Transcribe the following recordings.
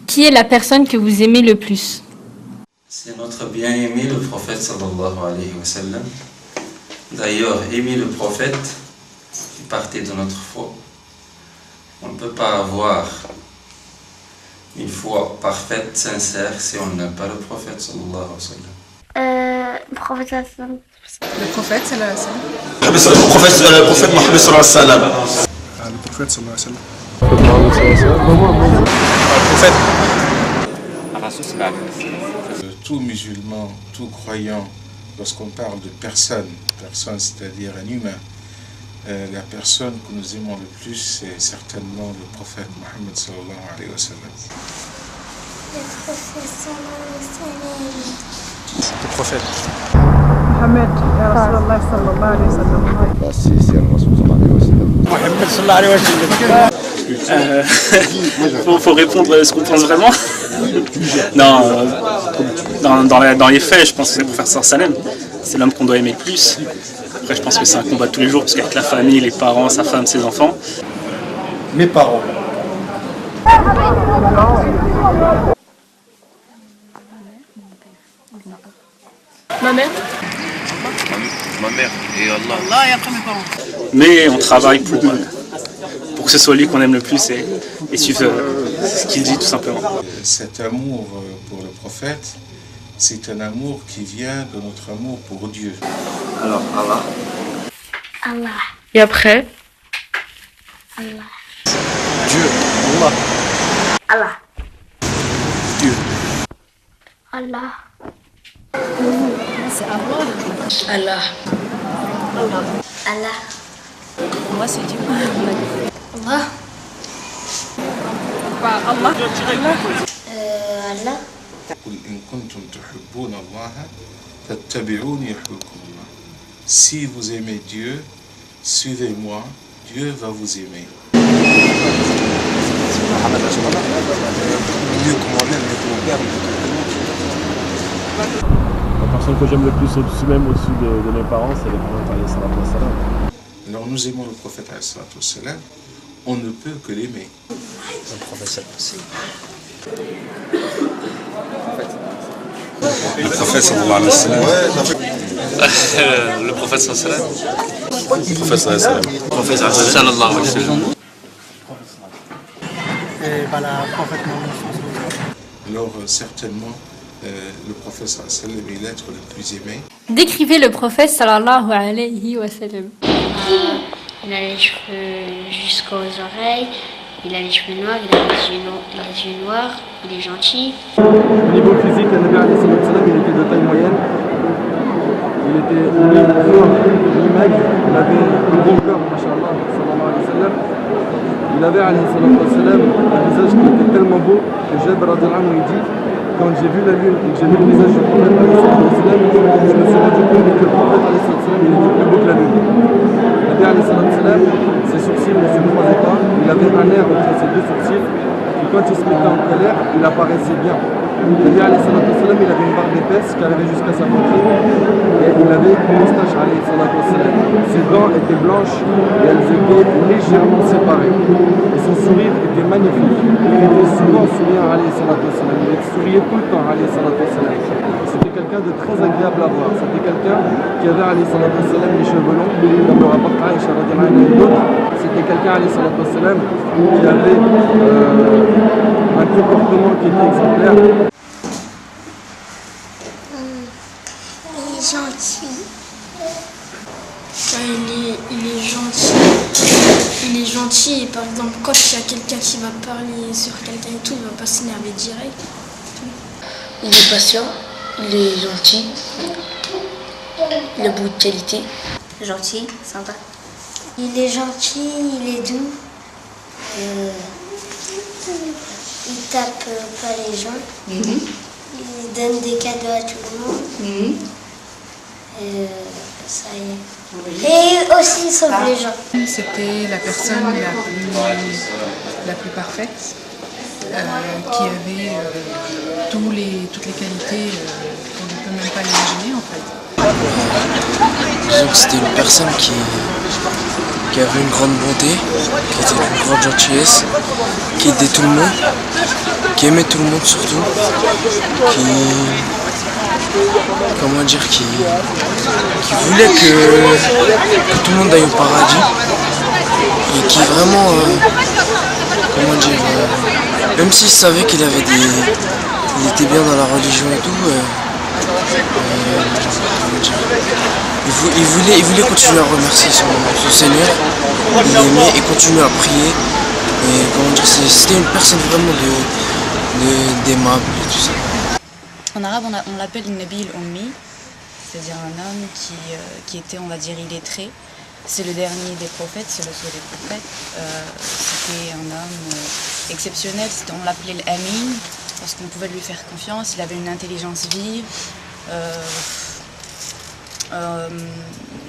Qui est la personne que vous aimez le plus? C'est notre bien-aimé, le prophète sallallahu alayhi wa sallam. D'ailleurs, aimer le prophète fait partie de notre foi. On ne peut pas avoir une foi parfaite, sincère, si on n'aime pas le prophète sallallahu alayhi wa sallam. Le prophète sallallahu alayhi Le prophète sallallahu alayhi wa sallam. Le prophète Mohammed sallallahu alayhi wa sallam. Le prophète sallallahu alayhi wa sallam. Tout musulman, tout croyant, lorsqu'on parle de personne, c'est-à-dire un humain, la personne que nous aimons le plus, c'est certainement le prophète Mohammed sallallahu alayhi wa sallam. Le prophète. Mohammed sallallahu alayhi wa sallam. C'est le Rasoul sallallahu alayhi wa sallam. Mohammed sallallahu alayhi wa sallam. Faut répondre à ce qu'on pense vraiment. Non, dans les faits, je pense que c'est pour faire ça salem. C'est l'homme qu'on doit aimer le plus. Après, je pense que c'est un combat de tous les jours, parce qu'avec la famille, les parents, sa femme, ses enfants. Mes parents. Ma mère. Ma mère et Allah. Allah et après mes parents. Mais on travaille pour que ce soit lui qu'on aime le plus et suivre ce qu'il dit, tout simplement. Cet amour pour le prophète, c'est un amour qui vient de notre amour pour Dieu. Alors, Allah. Allah. Et après? Allah. Dieu. Allah. Allah. Dieu. Allah. C'est Allah. Allah. Allah. Pour moi, c'est Dieu. Allah. Allah. Allah. قل إن كنتم تحبون الله فاتبعوني يحببكم الله. Si vous aimez Dieu, suivez-moi, Dieu va vous aimer. Mohammed Rasulullah. Mieux que moi-même, mieux que mon père, mieux que tout le monde. La personne que j'aime le plus au-dessus de mes parents, c'est le prophète alayhi salatu wassalam. Alors nous aimons le prophète alayhi salatu wassalam, on ne peut que l'aimer. Le prophète sallallahu alayhi wa sallam. Le prophète sallallahu alayhi wa sallam. Le prophète sallallahu alayhi wa sallam. Le prophète sallallahu alayhi wa sallam. Le prophète sallallahu alayhi wa sallam. Alors certainement, le prophète sallallahu alayhi wa sallam est l'être le plus aimé. Décrivez le prophète sallallahu alayhi wa sallam. Il a les cheveux jusqu'aux oreilles, il a les cheveux noirs, il a les yeux noirs, il est gentil. Au niveau physique, le Nabi alayhi salatu wassalam, il était de taille moyenne. Il était ni fort, ni maigre. Il avait un bon corps, mashallah, sallallahu alayhi wa sallam. Il avait alayhi salatu wassalam un visage qui était tellement beau que Jabir radhiyallahu anhu dit, quand j'ai vu la lune et que j'ai vu le visage du prophète alayhi salatu wassalam, je me suis rendu compte que le prophète alayhi salatu wassalam, il était plus beau que la lune. Le Nabi alayhi salatu wassalam, ses sourcils ne se croisaient pas, il avait un air entre ses deux sourcils, et quand il se mettait en colère, il apparaissait bien. Le Nabi alayhi salatu wassalam, il avait une barbe épaisse qui arrivait jusqu'à sa poitrine, et il avait une moustache alayhi salatu wassalam. Ses dents étaient blanches et elles étaient légèrement séparées. Et son sourire était magnifique. Il était souvent souriant alayhi salatu wassalam. Il souriait tout le temps alayhi salatu wassalam. C'était quelqu'un de très agréable à voir. C'était quelqu'un qui avait alayhi salatu wassalam les cheveux longs, comme le rapporte Aïcha radhiyallahu anha et d'autres. C'était quelqu'un alayhi salatu wassalam qui avait un comportement qui était exemplaire. Il est gentil. Il est gentil. Il est gentil et par exemple quand il y a quelqu'un qui va parler sur quelqu'un et tout, il va pas s'énerver direct. Il est patient, il est gentil, il a beaucoup de qualité. Gentil, sympa. Il est gentil, il est doux. Il tape pas les gens. Il donne des cadeaux à tout le monde. Ça y est. Et aussi il sauve les gens. C'était la personne la plus parfaite, qui avait toutes les qualités qu'on ne peut même pas l'imaginer en fait. Disons que c'était une personne qui avait une grande bonté, qui était d'une grande gentillesse, qui aidait tout le monde, qui aimait tout le monde surtout, qui voulait que tout le monde aille au paradis et qui vraiment, même s'il savait qu'il était bien dans la religion et tout, il voulait continuer à remercier son Seigneur, il aimait et continuer à prier. Et c'était une personne vraiment d'aimable et tout ça. En arabe, on l'appelle une Nabi al-Ummi, c'est-à-dire un homme qui était, on va dire, illettré. C'est le dernier des prophètes, c'est le seul des prophètes. C'était un homme exceptionnel, on l'appelait l'Amin, parce qu'on pouvait lui faire confiance, il avait une intelligence vive.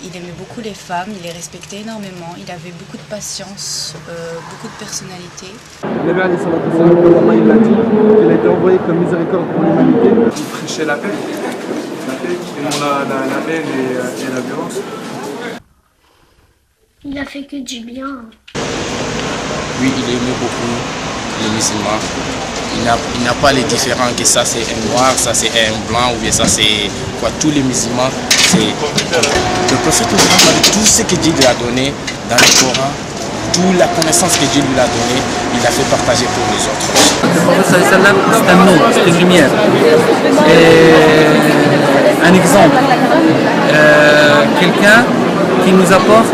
Il aimait beaucoup les femmes, il les respectait énormément, il avait beaucoup de patience, beaucoup de personnalité. Le Nabi alayhi salatu wa salam, comme Allah il l'a dit, qu'il a été envoyé comme miséricorde pour l'humanité. Il prêchait la paix et non la haine et la violence. Il a fait que du bien. Oui, il aimait beaucoup les musulmans. Il n'a pas les différents, que ça c'est un noir, ça c'est un blanc, ou bien ça c'est quoi. Tous les musulmans, c'est le prophète Mohammed, tout ce que Dieu lui a donné dans le Coran, toute la connaissance que Dieu lui a donnée, il a fait partager pour les autres. Le prophète c'est un nom, c'est une lumière. Et un exemple, quelqu'un qui nous apporte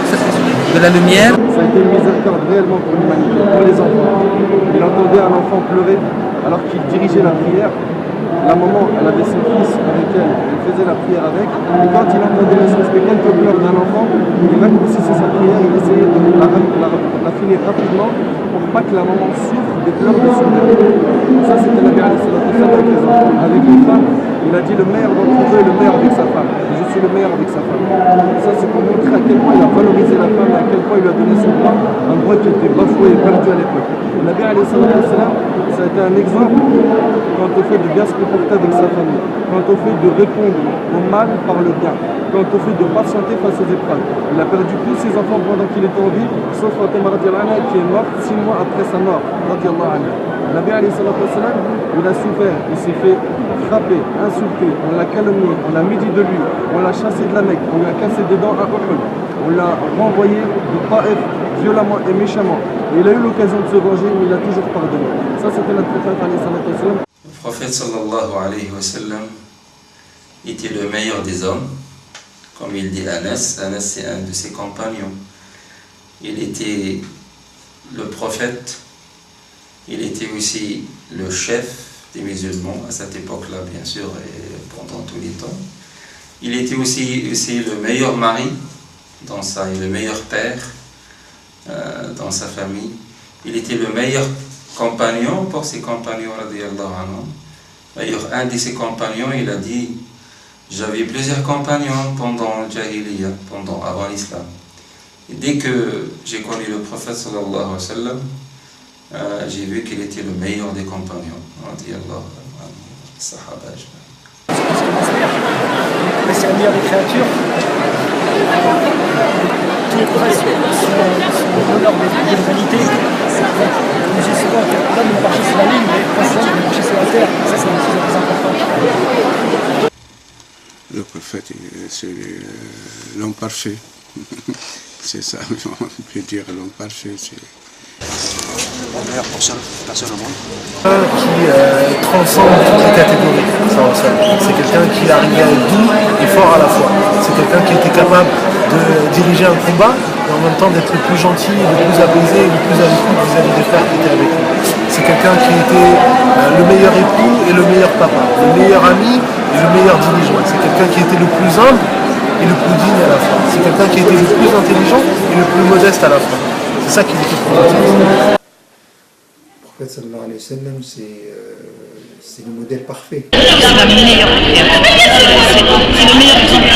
de la lumière. Ça a été une miséricorde réellement pour l'humanité, pour les enfants. Il entendait un enfant pleurer alors qu'il dirigeait la prière. La maman, elle avait son fils avec elle, elle faisait la prière avec. Et quand il entendait ne serait-ce que quelques pleurs d'un enfant, il raccourcissait sa prière, il essayait de la finir rapidement pour pas que la maman souffre des pleurs de son bébé. Ça, c'était la Nabi alayhi salatu wa salam avec les enfants. Avec les femmes, il a dit le meilleur d'entre eux est le meilleur avec sa femme. Et je suis le meilleur avec sa femme. Ça, c'est pour montrer à quel point il a valorisé la femme et à quel point il lui a donné son droit, un droit qui était bafoué et perdu à l'époque. Le Nabi alayhi salatu wa salam, ça a été un exemple quant au fait de bien se comporter avec sa famille, quant au fait de répondre au mal par le bien, quant au fait de patienter face aux épreuves. Il a perdu tous ses enfants pendant qu'il était en vie, sauf Fatima radiallahu anha qui est morte 6 mois après sa mort. Le Nabi alayhi salatu wa salam, il a souffert, il s'est fait frapper, insulter, on l'a calomnié, on l'a médit de lui, on l'a chassé de la Mecque, on lui a cassé des dents à Uhud, on l'a renvoyé de Taïf violemment et méchamment. Et il a eu l'occasion de se venger, mais il a toujours pardonné. Ça, c'était notre prophète alayhi salatu wa salam. Le prophète sallallahu alayhi wa sallam était le meilleur des hommes, comme il dit Anas. Anas, c'est un de ses compagnons. Il était le prophète, il était aussi le chef des musulmans à cette époque-là, bien sûr, et pendant tous les temps. Il était aussi le meilleur mari et le meilleur père dans sa famille. Il était le meilleur compagnon pour ses compagnons, radiyallahu anhu. D'ailleurs, un de ses compagnons, il a dit « J'avais plusieurs compagnons pendant le Jahiliya, avant l'islam. Et dès que j'ai connu le prophète sallallahu alayhi wa sallam, j'ai vu qu'il était le meilleur des compagnons, radiyallahu anhu, sahaba. C'est le meilleur des créatures. Tous les prophètes sont l'honneur de l'humanité. Nous essayons là de marcher sur la ligne, mais principalement de marcher sur la terre. Ça, c'est la chose la plus importante. Le prophète, c'est l'homme parfait. C'est ça, on peut dire l'homme parfait. La meilleure personne au monde. Qui transcende toutes les catégories. C'est quelqu'un qui arrivait à être doux et fort à la fois. C'est quelqu'un qui était capable de diriger un combat et en même temps d'être le plus gentil, le plus apaisé, le plus à l'écoute vis-à-vis des frères qui étaient avec lui. C'est quelqu'un qui était le meilleur époux et le meilleur papa, le meilleur ami et le meilleur dirigeant. C'est quelqu'un qui était le plus humble et le plus digne à la fois. C'est quelqu'un qui était le plus intelligent et le plus modeste à la fois. C'est ça qui était pour moi. Le prophète sallallahu alayhi wa sallam, c'est le modèle parfait. C'est le meilleur exemple.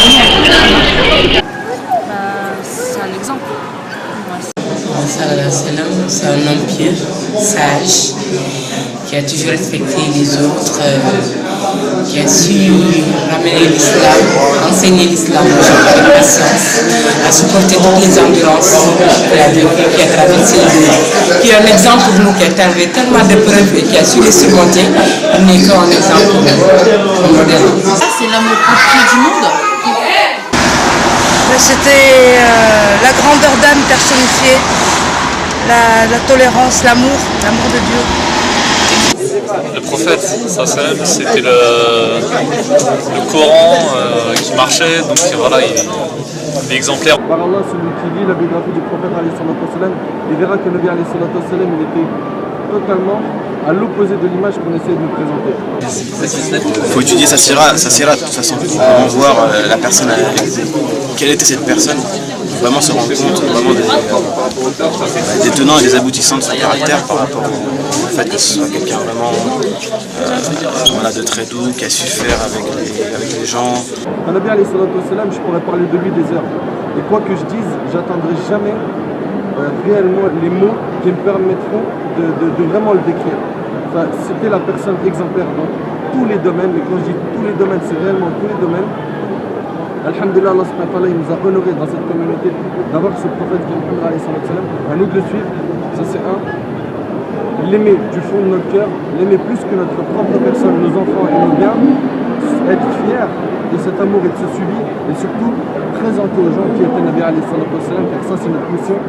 C'est un exemple. C'est un homme pieux, sage, qui a toujours respecté les autres, qui a su ramener l'islam, enseigner l'islam aux gens avec patience, à supporter toutes les ambulances qui a traversé le monde, qui est un exemple pour nous, qui a traversé tellement d'épreuves et qui a su les surmonter. Il n'est qu'un exemple modèle. C'est l'amour pour du monde. C'était la grandeur d'âme personnifiée, la tolérance, l'amour de Dieu. Le prophète, c'était le Coran qui marchait, donc voilà, il est exemplaire. Par Allah, celui qui lit la biographie du prophète, il verra que le Nabi il était totalement à l'opposé de l'image qu'on essaie de nous présenter. Il faut étudier sa sira de toute façon, pour vraiment voir la personne, quelle était cette personne, pour vraiment se rendre compte vraiment des tenants et des aboutissants de son caractère par rapport au fait que ce soit quelqu'un vraiment de très doux, qui a su faire avec les gens. Le Nabi alayhi salatu wassalam, je pourrais parler de lui des heures. Et quoi que je dise, j'attendrai jamais réellement les mots qui me permettront de vraiment le décrire. Enfin, c'était la personne exemplaire dans tous les domaines, et quand je dis tous les domaines, c'est réellement tous les domaines. Alhamdulillah, Allah subhanahu wa ta'ala, il nous a honorés dans cette communauté d'avoir ce prophète qui est Muhammad alayhi salatu wassalam. À nous de le suivre, ça c'est un. L'aimer du fond de notre cœur, l'aimer plus que notre propre personne, nos enfants et nos biens, être fier de cet amour et de ce suivi, et surtout présenter aux gens qui étaient Nabi alayhi salatu wassalam, car ça c'est notre mission.